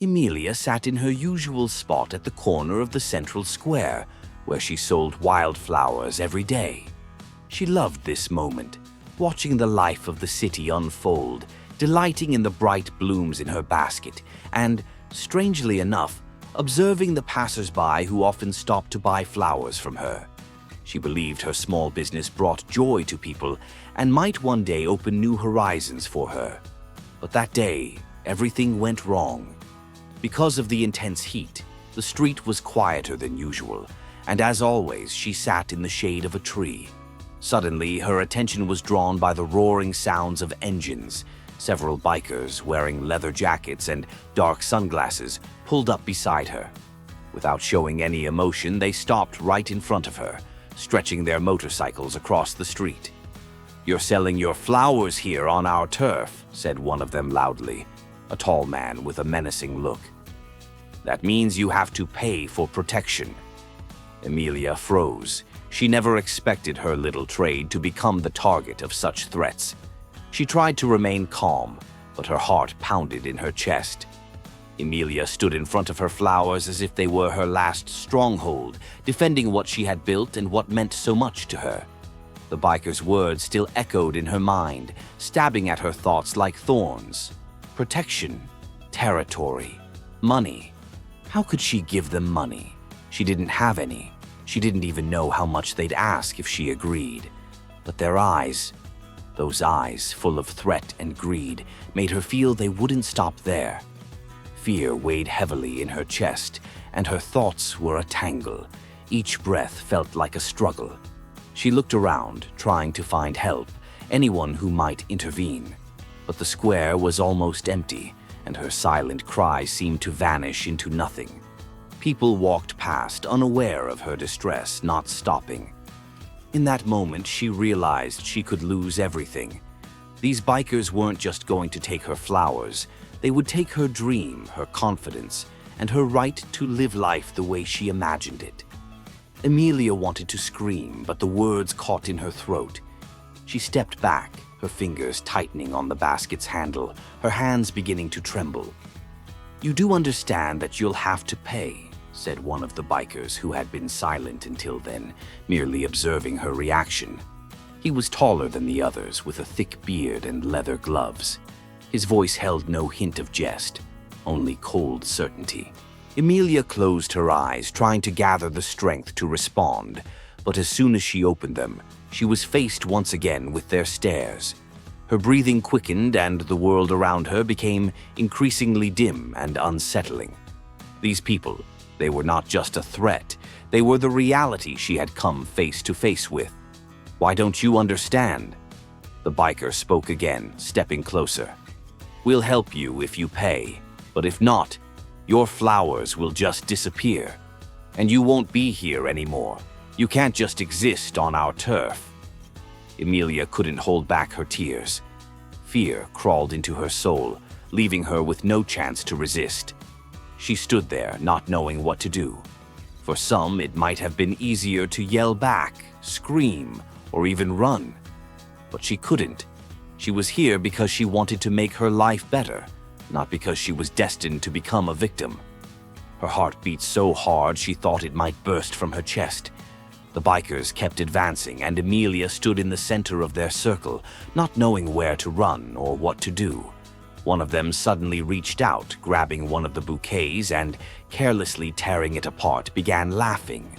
Emilia sat in her usual spot at the corner of the central square, where she sold wildflowers every day. She loved this moment, watching the life of the city unfold, delighting in the bright blooms in her basket, and, strangely enough, observing the passers-by who often stopped to buy flowers from her. She believed her small business brought joy to people and might one day open new horizons for her. But that day, everything went wrong. Because of the intense heat, the street was quieter than usual, and as always, she sat in the shade of a tree. Suddenly, her attention was drawn by the roaring sounds of engines. Several bikers, wearing leather jackets and dark sunglasses, pulled up beside her. Without showing any emotion, they stopped right in front of her, stretching their motorcycles across the street. "You're selling your flowers here on our turf," said one of them loudly, a tall man with a menacing look. "That means you have to pay for protection." Emilia froze. She never expected her little trade to become the target of such threats. She tried to remain calm, but her heart pounded in her chest. Emilia stood in front of her flowers as if they were her last stronghold, defending what she had built and what meant so much to her. The biker's words still echoed in her mind, stabbing at her thoughts like thorns. Protection, territory, money. How could she give them money? She didn't have any. She didn't even know how much they'd ask if she agreed. But their eyes, those eyes full of threat and greed, made her feel they wouldn't stop there. Fear weighed heavily in her chest, and her thoughts were a tangle. Each breath felt like a struggle. She looked around, trying to find help, anyone who might intervene. But the square was almost empty, and her silent cries seemed to vanish into nothing. People walked past, unaware of her distress, not stopping. In that moment, she realized she could lose everything. These bikers weren't just going to take her flowers. They would take her dream, her confidence, and her right to live life the way she imagined it. Emilia wanted to scream, but the words caught in her throat. She stepped back, her fingers tightening on the basket's handle, her hands beginning to tremble. "You do understand that you'll have to pay," said one of the bikers who had been silent until then, merely observing her reaction. He was taller than the others, with a thick beard and leather gloves. His voice held no hint of jest, only cold certainty. Emilia closed her eyes, trying to gather the strength to respond, but as soon as she opened them, she was faced once again with their stares. Her breathing quickened, and the world around her became increasingly dim and unsettling. These people, they were not just a threat, they were the reality she had come face to face with. "Why don't you understand?" The biker spoke again, stepping closer. "We'll help you if you pay, but if not, your flowers will just disappear, and you won't be here anymore. You can't just exist on our turf." Emilia couldn't hold back her tears. Fear crawled into her soul, leaving her with no chance to resist. She stood there, not knowing what to do. For some, it might have been easier to yell back, scream, or even run. But she couldn't. She was here because she wanted to make her life better, not because she was destined to become a victim. Her heart beat so hard she thought it might burst from her chest. The bikers kept advancing, and Emilia stood in the center of their circle, not knowing where to run or what to do. One of them suddenly reached out, grabbing one of the bouquets and, carelessly tearing it apart, began laughing.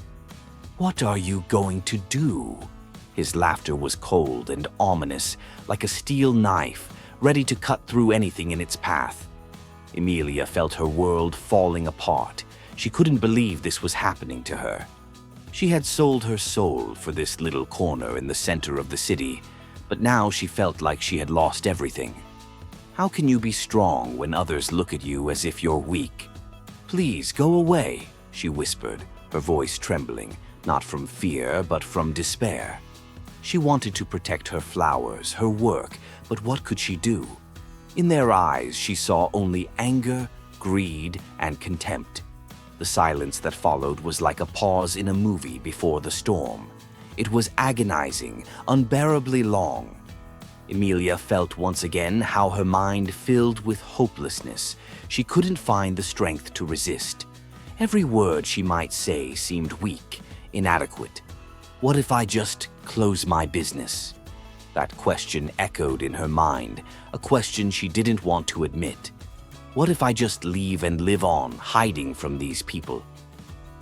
"What are you going to do?" His laughter was cold and ominous, like a steel knife, ready to cut through anything in its path. Emilia felt her world falling apart. She couldn't believe this was happening to her. She had sold her soul for this little corner in the center of the city, but now she felt like she had lost everything. How can you be strong when others look at you as if you're weak? "Please go away," she whispered, her voice trembling, not from fear but from despair. She wanted to protect her flowers, her work, but what could she do? In their eyes, she saw only anger, greed, and contempt. The silence that followed was like a pause in a movie before the storm. It was agonizing, unbearably long. Emilia felt once again how her mind filled with hopelessness. She couldn't find the strength to resist. Every word she might say seemed weak, inadequate. What if I just close my business? That question echoed in her mind, a question she didn't want to admit. What if I just leave and live on, hiding from these people?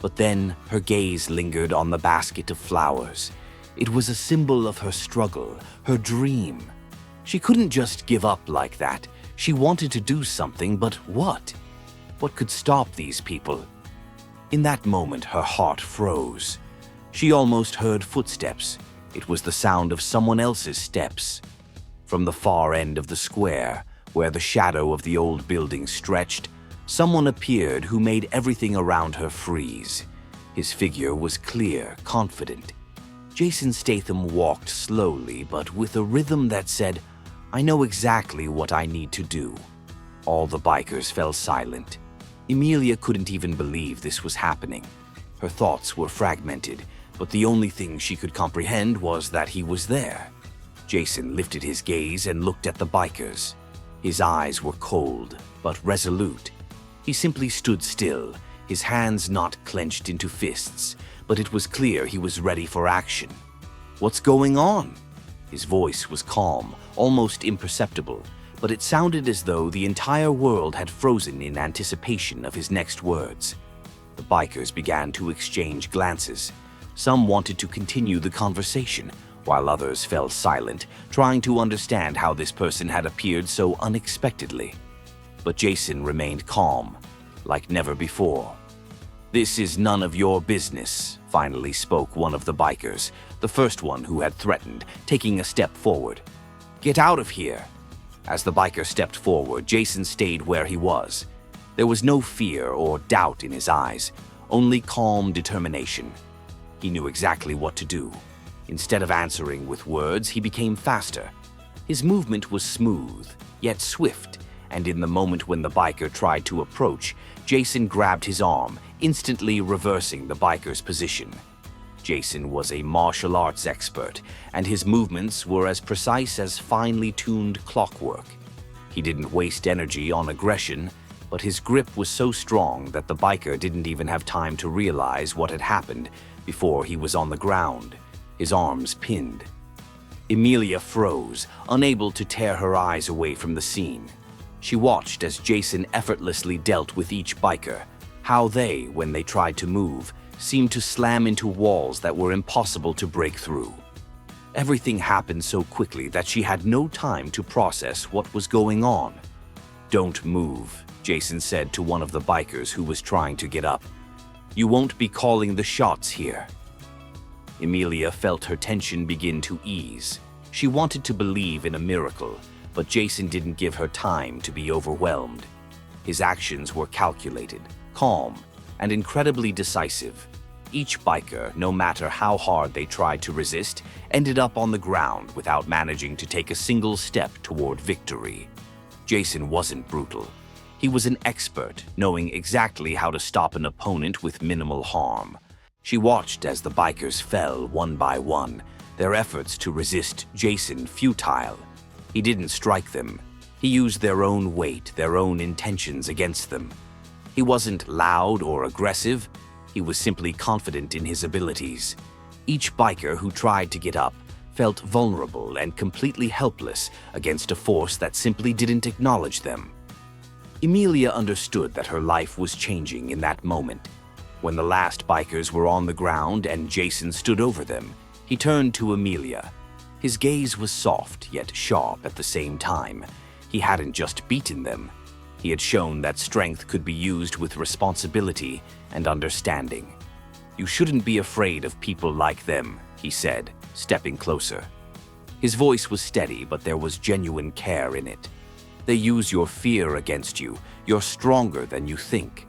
But then her gaze lingered on the basket of flowers. It was a symbol of her struggle, her dream. She couldn't just give up like that. She wanted to do something, but what? What could stop these people? In that moment, her heart froze. She almost heard footsteps. It was the sound of someone else's steps. From the far end of the square, where the shadow of the old building stretched, someone appeared who made everything around her freeze. His figure was clear, confident. Jason Statham walked slowly, but with a rhythm that said, "I know exactly what I need to do." All the bikers fell silent. Emilia couldn't even believe this was happening. Her thoughts were fragmented, but the only thing she could comprehend was that he was there. Jason lifted his gaze and looked at the bikers. His eyes were cold, but resolute. He simply stood still, his hands not clenched into fists, but it was clear he was ready for action. "What's going on?" His voice was calm, almost imperceptible, but it sounded as though the entire world had frozen in anticipation of his next words. The bikers began to exchange glances. Some wanted to continue the conversation, while others fell silent, trying to understand how this person had appeared so unexpectedly. But Jason remained calm, like never before. "This is none of your business," finally spoke one of the bikers, the first one who had threatened, taking a step forward. "Get out of here." As the biker stepped forward, Jason stayed where he was. There was no fear or doubt in his eyes, only calm determination. He knew exactly what to do. Instead of answering with words, he became faster. His movement was smooth, yet swift, and in the moment when the biker tried to approach, Jason grabbed his arm, instantly reversing the biker's position. Jason was a martial arts expert, and his movements were as precise as finely tuned clockwork. He didn't waste energy on aggression, but his grip was so strong that the biker didn't even have time to realize what had happened before he was on the ground, his arms pinned. Emilia froze, unable to tear her eyes away from the scene. She watched as Jason effortlessly dealt with each biker, how they, when they tried to move, seemed to slam into walls that were impossible to break through. Everything happened so quickly that she had no time to process what was going on. "Don't move," Jason said to one of the bikers who was trying to get up. "You won't be calling the shots here." Emilia felt her tension begin to ease. She wanted to believe in a miracle, but Jason didn't give her time to be overwhelmed. His actions were calculated, calm, and incredibly decisive. Each biker, no matter how hard they tried to resist, ended up on the ground without managing to take a single step toward victory. Jason wasn't brutal. He was an expert, knowing exactly how to stop an opponent with minimal harm. She watched as the bikers fell one by one, their efforts to resist Jason futile. He didn't strike them. He used their own weight, their own intentions against them. He wasn't loud or aggressive. He was simply confident in his abilities. Each biker who tried to get up felt vulnerable and completely helpless against a force that simply didn't acknowledge them. Emilia understood that her life was changing in that moment. When the last bikers were on the ground and Jason stood over them, he turned to Emilia. His gaze was soft yet sharp at the same time. He hadn't just beaten them. He had shown that strength could be used with responsibility and understanding. "You shouldn't be afraid of people like them," he said, stepping closer. His voice was steady, but there was genuine care in it. "They use your fear against you. You're stronger than you think."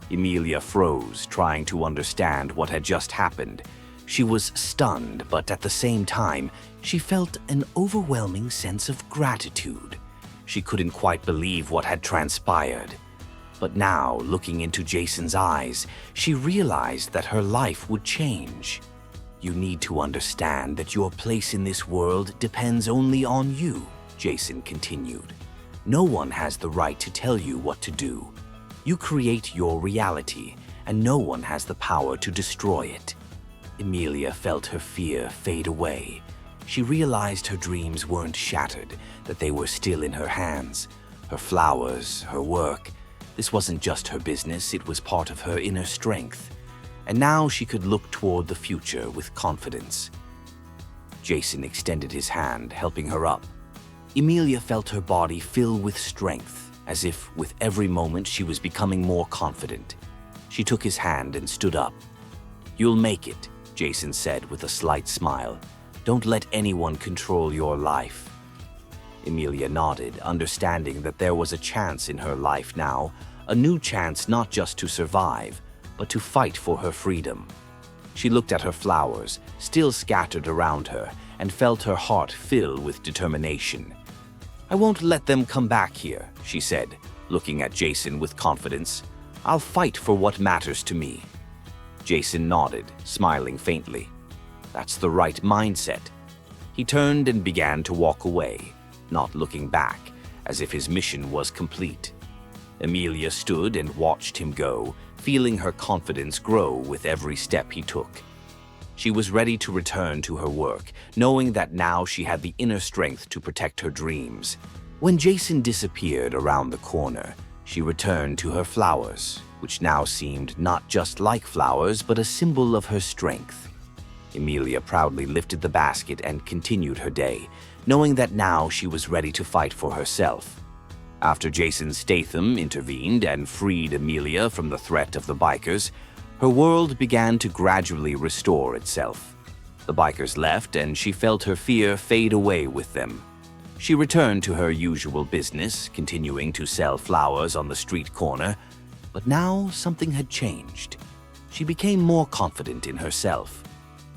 Emilia froze, trying to understand what had just happened. She was stunned, but at the same time, she felt an overwhelming sense of gratitude. She couldn't quite believe what had transpired. But now, looking into Jason's eyes, she realized that her life would change. You need to understand that your place in this world depends only on you, Jason continued. No one has the right to tell you what to do. You create your reality, and no one has the power to destroy it. Emilia felt her fear fade away. She realized her dreams weren't shattered, that they were still in her hands. Her flowers, her work. This wasn't just her business, it was part of her inner strength. And now she could look toward the future with confidence. Jason extended his hand, helping her up. Emilia felt her body fill with strength, as if with every moment she was becoming more confident. She took his hand and stood up. "You'll make it," Jason said with a slight smile. "Don't let anyone control your life." Emilia nodded, understanding that there was a chance in her life now, a new chance not just to survive, but to fight for her freedom. She looked at her flowers, still scattered around her, and felt her heart fill with determination. "I won't let them come back here," she said, looking at Jason with confidence. "I'll fight for what matters to me." Jason nodded, smiling faintly. That's the right mindset. He turned and began to walk away, not looking back, as if his mission was complete. Emilia stood and watched him go, feeling her confidence grow with every step he took. She was ready to return to her work, knowing that now she had the inner strength to protect her dreams. When Jason disappeared around the corner, she returned to her flowers, which now seemed not just like flowers, but a symbol of her strength. Emilia proudly lifted the basket and continued her day, knowing that now she was ready to fight for herself. After Jason Statham intervened and freed Emilia from the threat of the bikers, her world began to gradually restore itself. The bikers left and she felt her fear fade away with them. She returned to her usual business, continuing to sell flowers on the street corner, but now something had changed. She became more confident in herself.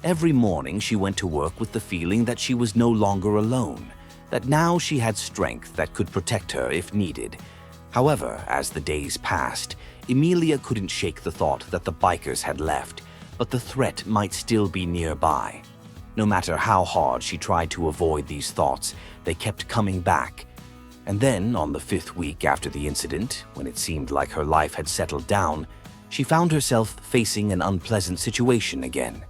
Every morning she went to work with the feeling that she was no longer alone, that now she had strength that could protect her if needed. However, as the days passed, Emilia couldn't shake the thought that the bikers had left, but the threat might still be nearby. No matter how hard she tried to avoid these thoughts, they kept coming back. And then, on the 5th week after the incident, when it seemed like her life had settled down, she found herself facing an unpleasant situation again.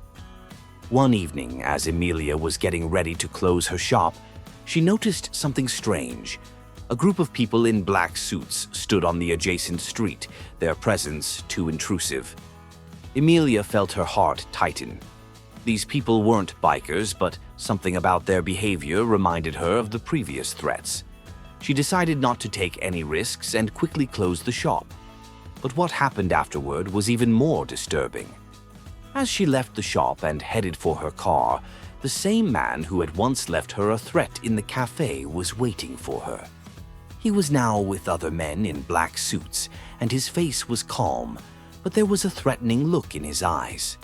One evening, as Emilia was getting ready to close her shop, she noticed something strange. A group of people in black suits stood on the adjacent street, their presence too intrusive. Emilia felt her heart tighten. These people weren't bikers, but something about their behavior reminded her of the previous threats. She decided not to take any risks and quickly closed the shop. But what happened afterward was even more disturbing. As she left the shop and headed for her car, the same man who had once left her a threat in the cafe was waiting for her. He was now with other men in black suits, and his face was calm, but there was a threatening look in his eyes.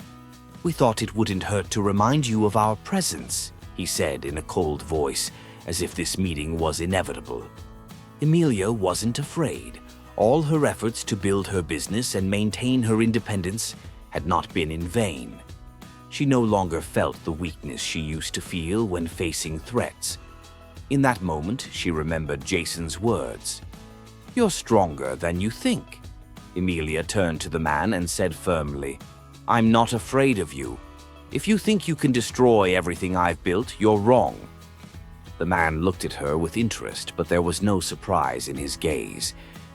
"We thought it wouldn't hurt to remind you of our presence," he said in a cold voice, as if this meeting was inevitable. Emilia wasn't afraid. All her efforts to build her business and maintain her independence had not been in vain. She no longer felt the weakness she used to feel when facing threats. In that moment, she remembered Jason's words. "You're stronger than you think." Emilia turned to the man and said firmly, "I'm not afraid of you. If you think you can destroy everything I've built, you're wrong." The man looked at her with interest, but there was no surprise in his gaze.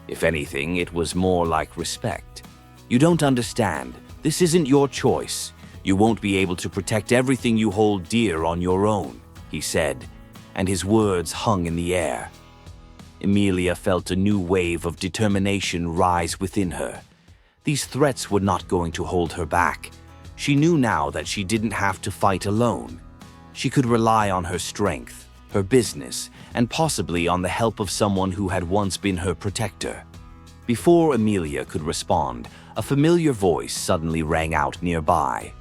If anything, it was more like respect. "You don't understand. This isn't your choice. You won't be able to protect everything you hold dear on your own," he said, and his words hung in the air. Emilia felt a new wave of determination rise within her. These threats were not going to hold her back. She knew now that she didn't have to fight alone. She could rely on her strength, her business, and possibly on the help of someone who had once been her protector. Before Emilia could respond, a familiar voice suddenly rang out nearby.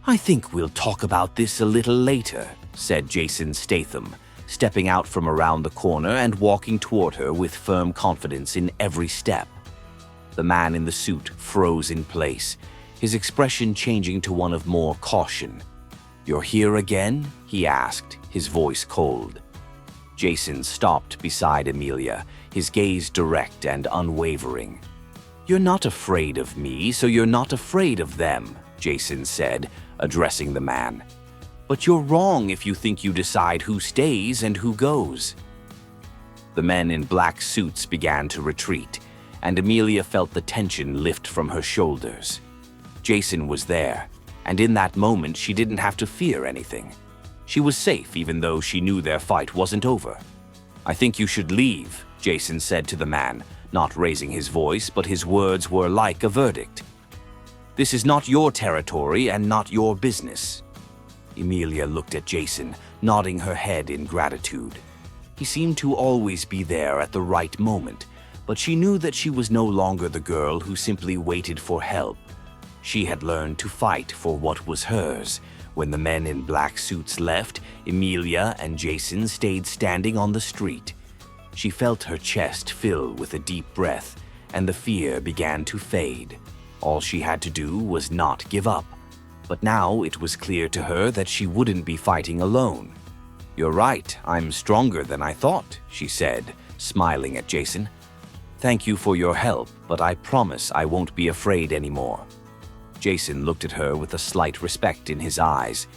"I think we'll talk about this a little later," said Jason Statham, stepping out from around the corner and walking toward her with firm confidence in every step. The man in the suit froze in place, his expression changing to one of more caution. "You're here again?" he asked, his voice cold. Jason stopped beside Amelia, his gaze direct and unwavering. "You're not afraid of me, so you're not afraid of them," Jason said, addressing the man. "But you're wrong if you think you decide who stays and who goes." The men in black suits began to retreat, and Amelia felt the tension lift from her shoulders. Jason was there, and in that moment she didn't have to fear anything. She was safe even though she knew their fight wasn't over. "I think you should leave," Jason said to the man, not raising his voice, but his words were like a verdict. "This is not your territory and not your business." Amelia looked at Jason, nodding her head in gratitude. He seemed to always be there at the right moment, but she knew that she was no longer the girl who simply waited for help. She had learned to fight for what was hers. When the men in black suits left, Amelia and Jason stayed standing on the street. She felt her chest fill with a deep breath, and the fear began to fade. All she had to do was not give up. But now it was clear to her that she wouldn't be fighting alone. "You're right, I'm stronger than I thought," she said, smiling at Jason. "Thank you for your help, but I promise I won't be afraid anymore." Jason looked at her with a slight respect in his eyes.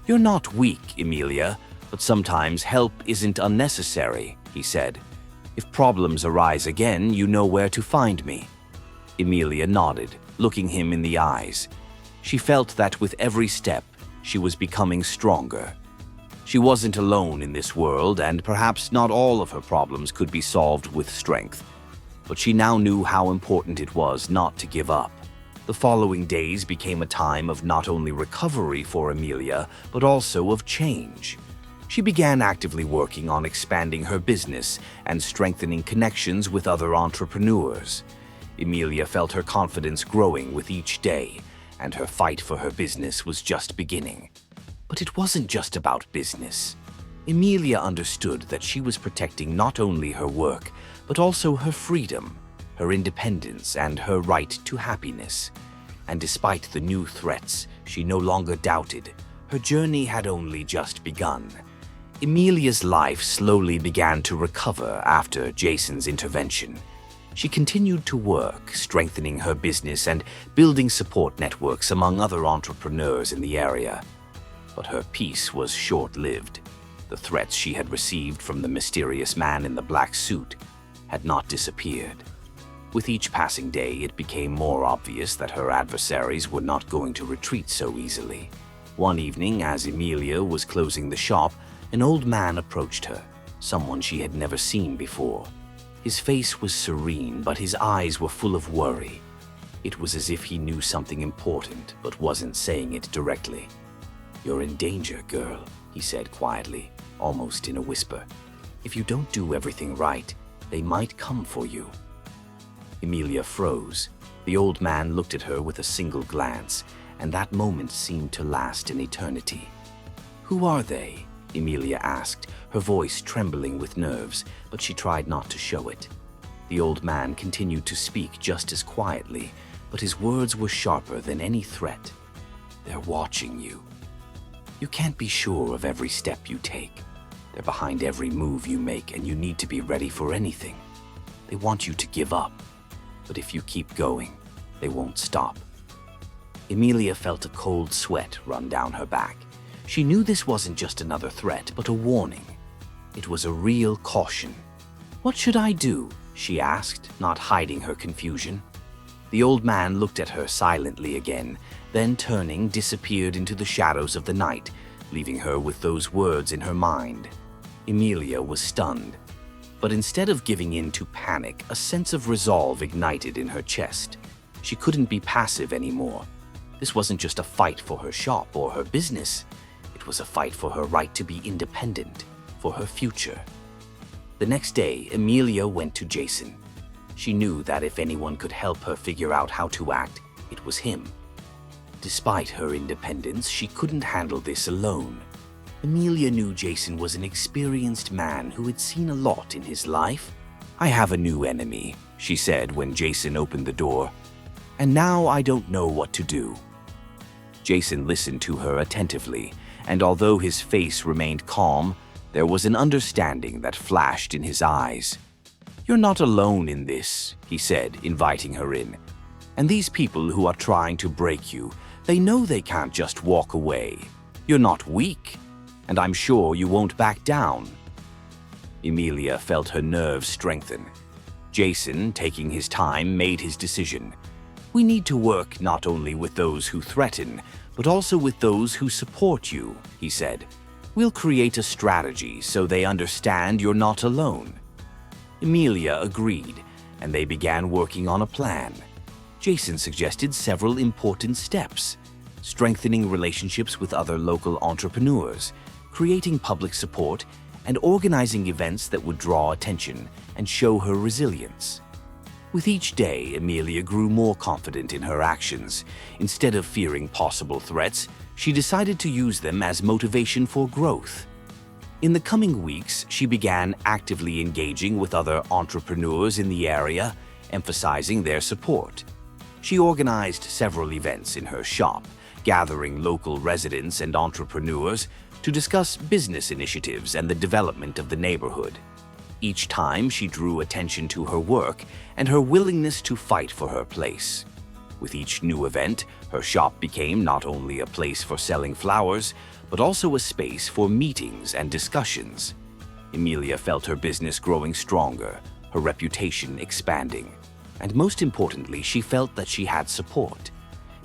"You're not weak, Amelia, but sometimes help isn't unnecessary," he said. "If problems arise again, you know where to find me." Amelia nodded, looking him in the eyes. She felt that with every step, she was becoming stronger. She wasn't alone in this world, and perhaps not all of her problems could be solved with strength. But she now knew how important it was not to give up. The following days became a time of not only recovery for Amelia, but also of change. She began actively working on expanding her business and strengthening connections with other entrepreneurs. Amelia felt her confidence growing with each day, and her fight for her business was just beginning. But it wasn't just about business. Amelia understood that she was protecting not only her work, but also her freedom, her independence, and her right to happiness. And despite the new threats, she no longer doubted. Her journey had only just begun. Amelia's life slowly began to recover after Jason's intervention. She continued to work, strengthening her business and building support networks among other entrepreneurs in the area. But her peace was short-lived. The threats she had received from the mysterious man in the black suit had not disappeared. With each passing day, it became more obvious that her adversaries were not going to retreat so easily. One evening, as Amelia was closing the shop, an old man approached her, someone she had never seen before. His face was serene, but his eyes were full of worry. It was as if he knew something important, but wasn't saying it directly. "You're in danger, girl," he said quietly, almost in a whisper. "If you don't do everything right, they might come for you." Amelia froze. The old man looked at her with a single glance, and that moment seemed to last an eternity. "Who are they?" Amelia asked, her voice trembling with nerves, but she tried not to show it. The old man continued to speak just as quietly, but his words were sharper than any threat. "They're watching you. You can't be sure of every step you take. They're behind every move you make, and you need to be ready for anything. They want you to give up, but if you keep going, they won't stop." Amelia felt a cold sweat run down her back. She knew this wasn't just another threat, but a warning. It was a real caution. "What should I do?" she asked, not hiding her confusion. The old man looked at her silently again, then turning, disappeared into the shadows of the night, leaving her with those words in her mind. Amelia was stunned. But instead of giving in to panic, a sense of resolve ignited in her chest. She couldn't be passive anymore. This wasn't just a fight for her shop or her business. It was a fight for her right to be independent, for her future. The next day, Amelia went to Jason. She knew that if anyone could help her figure out how to act, it was him. Despite her independence, she couldn't handle this alone. Amelia knew Jason was an experienced man who had seen a lot in his life. "I have a new enemy," she said when Jason opened the door. "And now I don't know what to do." Jason listened to her attentively, and although his face remained calm, there was an understanding that flashed in his eyes. "You're not alone in this," he said, inviting her in. "And these people who are trying to break you, they know they can't just walk away. You're not weak, and I'm sure you won't back down." Emilia felt her nerves strengthen. Jason, taking his time, made his decision. "We need to work not only with those who threaten, but also with those who support you," he said. "We'll create a strategy so they understand you're not alone." Emilia agreed, and they began working on a plan. Jason suggested several important steps: strengthening relationships with other local entrepreneurs, creating public support, and organizing events that would draw attention and show her resilience. With each day, Emilia grew more confident in her actions. Instead of fearing possible threats, she decided to use them as motivation for growth. In the coming weeks, she began actively engaging with other entrepreneurs in the area, emphasizing their support. She organized several events in her shop, gathering local residents and entrepreneurs to discuss business initiatives and the development of the neighborhood. Each time, she drew attention to her work and her willingness to fight for her place. With each new event, her shop became not only a place for selling flowers, but also a space for meetings and discussions. Emilia felt her business growing stronger, her reputation expanding, and most importantly, she felt that she had support.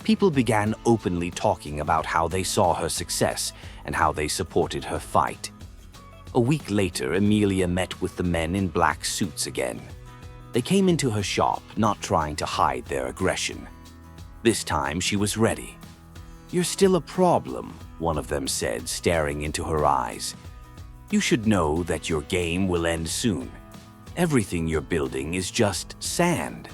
People began openly talking about how they saw her success and how they supported her fight. A week later, Emilia met with the men in black suits again. They came into her shop, not trying to hide their aggression. This time, she was ready. "You're still a problem," one of them said, staring into her eyes. "You should know that your game will end soon. Everything you're building is just sand."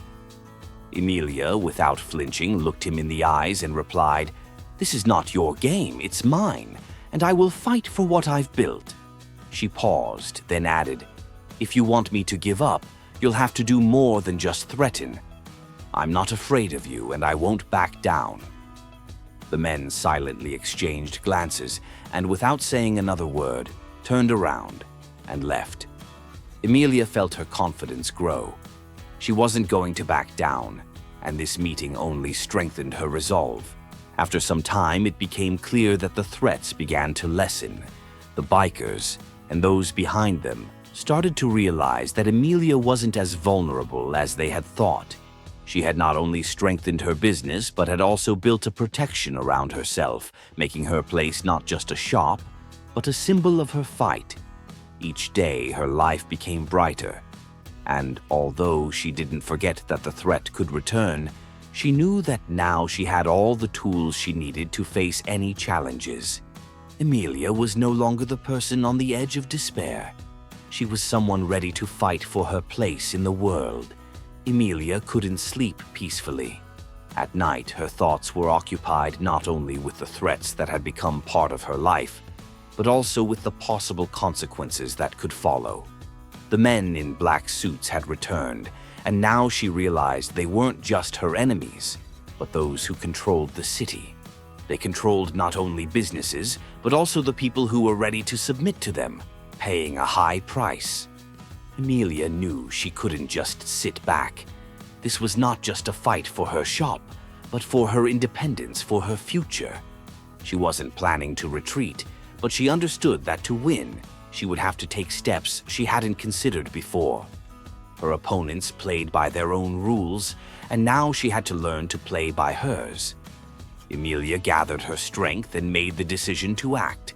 Emilia, without flinching, looked him in the eyes and replied, "This is not your game, it's mine, and I will fight for what I've built." She paused, then added, "If you want me to give up, you'll have to do more than just threaten. I'm not afraid of you, and I won't back down." The men silently exchanged glances, and without saying another word, turned around and left. Emilia felt her confidence grow. She wasn't going to back down, and this meeting only strengthened her resolve. After some time, it became clear that the threats began to lessen. The bikers, and those behind them, started to realize that Emilia wasn't as vulnerable as they had thought. She had not only strengthened her business, but had also built a protection around herself, making her place not just a shop, but a symbol of her fight. Each day, her life became brighter. And although she didn't forget that the threat could return, she knew that now she had all the tools she needed to face any challenges. Emilia was no longer the person on the edge of despair. She was someone ready to fight for her place in the world. Emilia couldn't sleep peacefully. At night, her thoughts were occupied not only with the threats that had become part of her life, but also with the possible consequences that could follow. The men in black suits had returned, and now she realized they weren't just her enemies, but those who controlled the city. They controlled not only businesses, but also the people who were ready to submit to them, paying a high price. Emilia knew she couldn't just sit back. This was not just a fight for her shop, but for her independence, for her future. She wasn't planning to retreat, but she understood that to win, she would have to take steps she hadn't considered before. Her opponents played by their own rules, and now she had to learn to play by hers. Emilia gathered her strength and made the decision to act.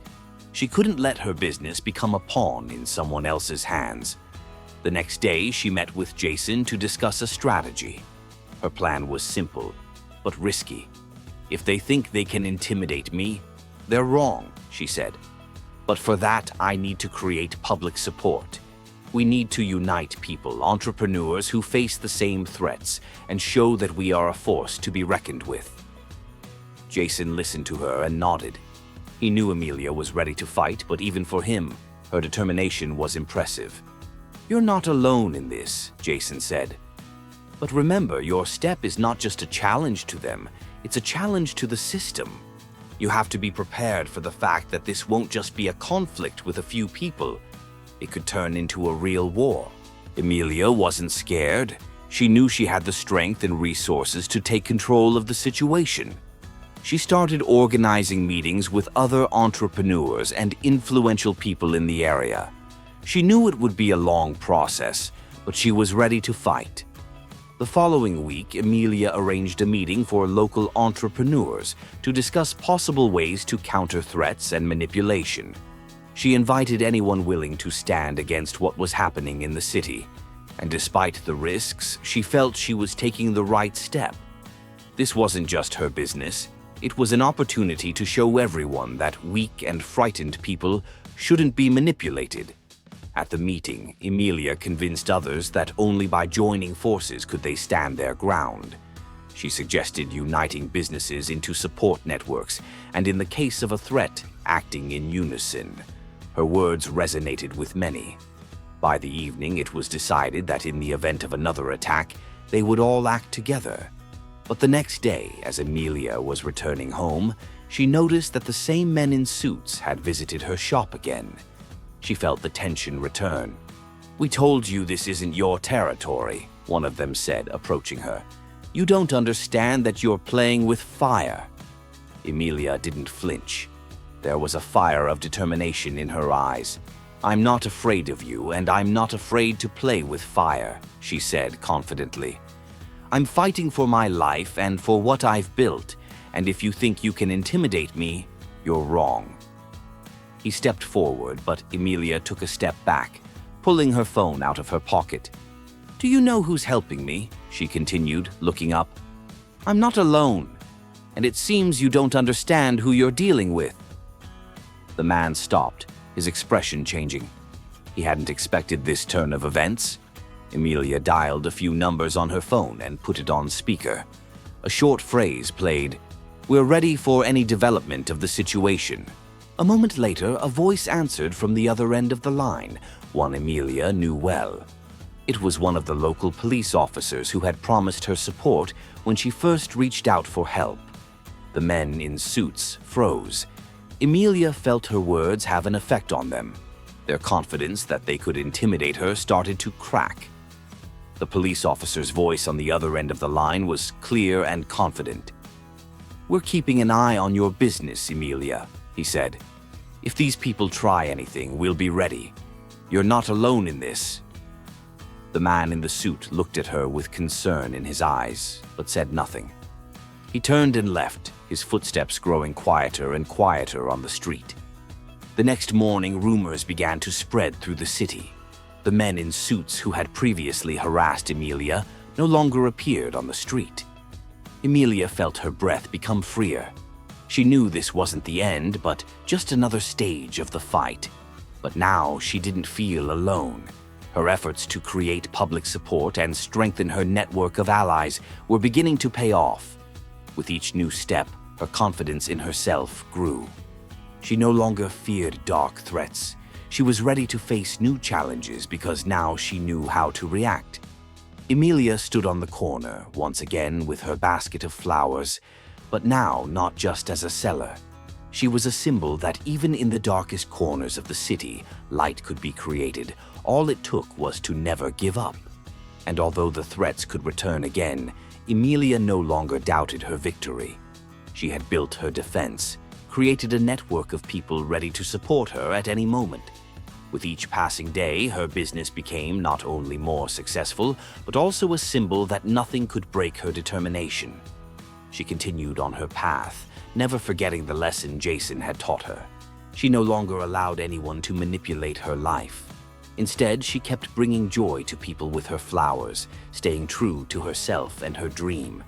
She couldn't let her business become a pawn in someone else's hands. The next day, she met with Jason to discuss a strategy. Her plan was simple, but risky. "If they think they can intimidate me, they're wrong," she said. "But for that, I need to create public support. We need to unite people, entrepreneurs who face the same threats, and show that we are a force to be reckoned with." Jason listened to her and nodded. He knew Emilia was ready to fight, but even for him, her determination was impressive. "You're not alone in this," Jason said. "But remember, your step is not just a challenge to them, it's a challenge to the system." You have to be prepared for the fact that this won't just be a conflict with a few people. It could turn into a real war. Emilia wasn't scared. She knew she had the strength and resources to take control of the situation. She started organizing meetings with other entrepreneurs and influential people in the area. She knew it would be a long process, but she was ready to fight. The following week, Emilia arranged a meeting for local entrepreneurs to discuss possible ways to counter threats and manipulation. She invited anyone willing to stand against what was happening in the city, and despite the risks, she felt she was taking the right step. This wasn't just her business. It was an opportunity to show everyone that weak and frightened people shouldn't be manipulated. At the meeting, Emilia convinced others that only by joining forces could they stand their ground. She suggested uniting businesses into support networks, and in the case of a threat, acting in unison. Her words resonated with many. By the evening, it was decided that in the event of another attack, they would all act together. But the next day, as Emilia was returning home, she noticed that the same men in suits had visited her shop again. She felt the tension return. "We told you this isn't your territory," one of them said, approaching her. "You don't understand that you're playing with fire." Emilia didn't flinch. There was a fire of determination in her eyes. "I'm not afraid of you, and I'm not afraid to play with fire," she said confidently. "I'm fighting for my life and for what I've built, and if you think you can intimidate me, you're wrong." He stepped forward, but Emilia took a step back, pulling her phone out of her pocket. "Do you know who's helping me?" she continued, looking up. "I'm not alone, and it seems you don't understand who you're dealing with." The man stopped, his expression changing. He hadn't expected this turn of events. Emilia dialed a few numbers on her phone and put it on speaker. A short phrase played, "We're ready for any development of the situation." A moment later, a voice answered from the other end of the line, one Emilia knew well. It was one of the local police officers who had promised her support when she first reached out for help. The men in suits froze. Emilia felt her words have an effect on them. Their confidence that they could intimidate her started to crack. The police officer's voice on the other end of the line was clear and confident. "We're keeping an eye on your business, Emilia," he said. "If these people try anything, we'll be ready. You're not alone in this." The man in the suit looked at her with concern in his eyes, but said nothing. He turned and left, his footsteps growing quieter and quieter on the street. The next morning, rumors began to spread through the city. The men in suits who had previously harassed Emilia no longer appeared on the street. Emilia felt her breath become freer. She knew this wasn't the end, but just another stage of the fight. But now she didn't feel alone. Her efforts to create public support and strengthen her network of allies were beginning to pay off. With each new step, her confidence in herself grew. She no longer feared dark threats. She was ready to face new challenges because now she knew how to react. Emilia stood on the corner, once again with her basket of flowers, but now not just as a seller. She was a symbol that even in the darkest corners of the city, light could be created. All it took was to never give up. And although the threats could return again, Emilia no longer doubted her victory. She had built her defense, created a network of people ready to support her at any moment. With each passing day, her business became not only more successful, but also a symbol that nothing could break her determination. She continued on her path, never forgetting the lesson Jason had taught her. She no longer allowed anyone to manipulate her life. Instead, she kept bringing joy to people with her flowers, staying true to herself and her dream.